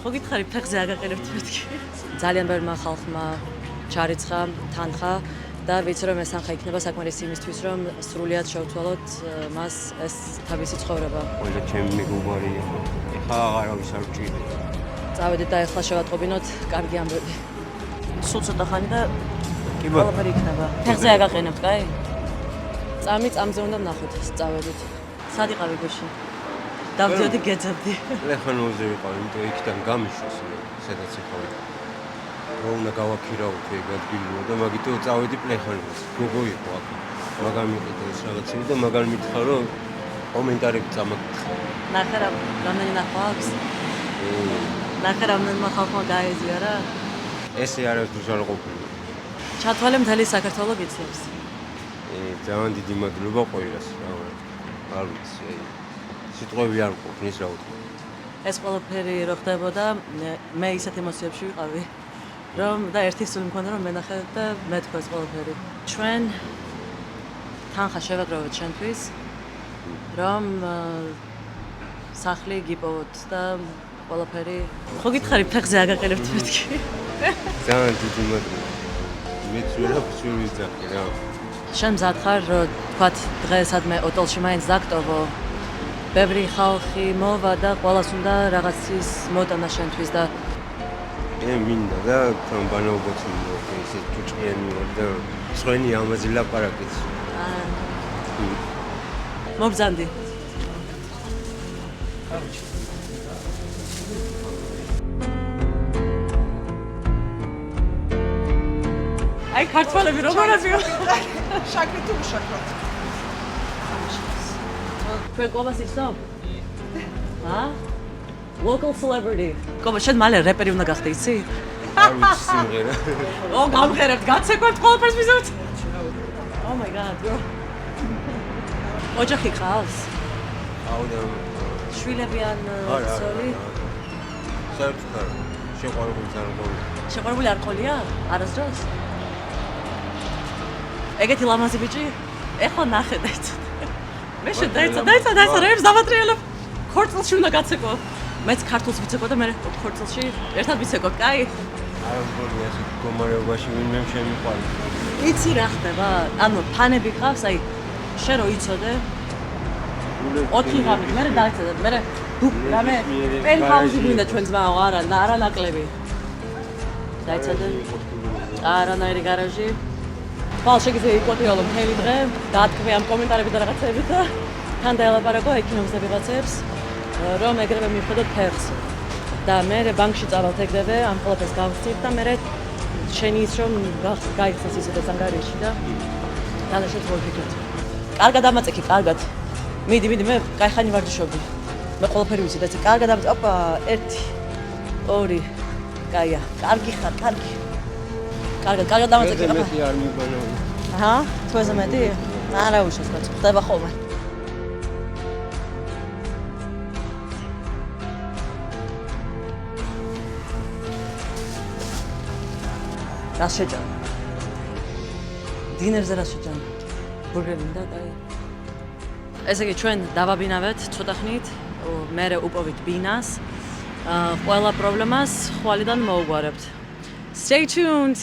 ხო გითხარი ფეხზე აგაყენებთ მეთქი. ძალიან ბევრმა ხალხმა ჩარიცხა თანხა და ვიცი რომ ეს თანხა იქნება საკმარისი იმისთვის რომ სრულიად შევცვალოთ მას ეს თავისი ცხოვრება. ყველა ჩემი მეგობარი იყო. ეხლა აღარავის არ ვჭირდება. წავედით და ეხლა შევატყობინოთ კარგი ამბები. სულ ცოტა ხანი და კი ბატონო. ყველაფერი იქნება. ფეხზე აგაყენებთ, კაი? წამზე უნდა ვნახოთ, წავედით. სად იყავი გუშინ? დავდიოდი გეძებდი. ლეხანოზე ვიყავი, იმიტომ იქიდან გამიშოს, სადაც იყავი. რომ უნდა გავაქირავოთ ეგ ადგილო და მაგითო წავედი პლეხანოზე. გოგო იყო აქ. მაგამ მიყიდა ეს რაღაცები და მაგამ მითხრა რომ კომენტარები წამაგიხარ. ნახე რა, რამდენი ნახვა აქვს? ნახე რამდენმა ხალხმა გაეზიარა? ესე არასდროს არ ყოფილა. ჩათვალე მთელი საქართველოს გიცნობს. ძალიან დიდი მადლობა ყველას. არ ვიცი, აი სიტყვები არ მყოფნის რა ვთქვა. ეს ყველაფერი რო ხდებოდა, მე ისეთ ემოციებში ვიყავი, რომ და ერთი სული მქონდა რომ მენახე და მეთქვა ეს ყველაფერი. ჩვენ თანხა შევაგროვოთ შენთვის, რომ სახლი გიპოვოთ და ყველაფერი. ხო გითხარი ფეხზე აგაყენებთ მეთქი. ძალიან დიდი მადლობა. მეც ვერაფერს ვერ ვიზახი რა. შენ მზად ხარ, რომ თქვათ დღესადმე ოტელში მაინც დაგტოვო. ბევრი ხალხი მოვა და ყველას უნდა რაღაცის მოტანა შენთვის და მინდა და თან ბანაობაც მინდა ესე ჭუჭყიანი ვარ და სხვენი ამაზე ლაპარაკიც. მობრძანდი. აი ქართველები როგორ არიან? შაქრი თუ უშაქრო? თქვენ კობას იცნობ? ჰა? Local celebrity. კობა, შენ მალე რეპერი უნდა გახდე, იცი? არ ვიცი სიმღერა. გამღერებთ, გაცეკვებთ ყველაფერს მიზევთ. Oh my god, bro. ოჯახი ყავს? აუდა. შვილები ან ცოლი? საერთოდ არ შეყვარებული არ მოვიდა. შეყვარებული არ ყოლია? არასდროს? ეგეთი ლამაზი ბიჭი? ეხლა ნახე დაიცა. მე დაიცა რეებს დავატრიალებ. ქორწილში უნდა გაცეკო. მეც ქართულს ვიცეკო და მე ქორწილში ერთად ვიცეკო, კაი? არ მგონია ეს მდგომარეობაში ვინმე შემიყვარს. იცი რა ხდება? ანუ ფანები ყავს, აი შენ რო იცოდე 4 ღამით, მე დაიცა, მე რამე პენტჰაუსი გვინდა ჩვენ ძმაო, არა ნაკლები. დაიცადე. არანაირი გარაჟი. ხვალ შეგიძლია იკოტიოლო მთელი დღე, დაათქვი ამ კომენტარები და რაღაცები და თან დაელაპარაკო ექინომზე ვიღაცებს, რომ ეგრევე მივხედოთ ფეხს. და მე ბანკში წავალთ ეგრევე, ამ ყველაფერს გავხსნით და მე შენი ის რომ გაიხსნას ისედაც ანგარიში და დანაშაულს მოვიფიქრეთ. კარგად ამაწექი, კარგად. მიდი, მე кайხანი ვარჯიშობდი. მე ყველაფერი ვიცი და კარგად ამაწექი. ოპა, 1 2 კაია, კარგი ხარ, კარგი. კარგად დამაწექი. მეტი არ მიბანაო. აჰა, თუ ესე მეტი? არა უშავს, ხდება ხოლმე. რა შეჭამ? დინერზე რა შეჭამ? ბურგერი მინდა, კაი. ესე იგი ჩვენ დავაბინავეთ ცოტა ხნით, მე უპოვით ბინას. ყველა პრობლემას ხვალიდან მოუგვარებთ. Stay tuned.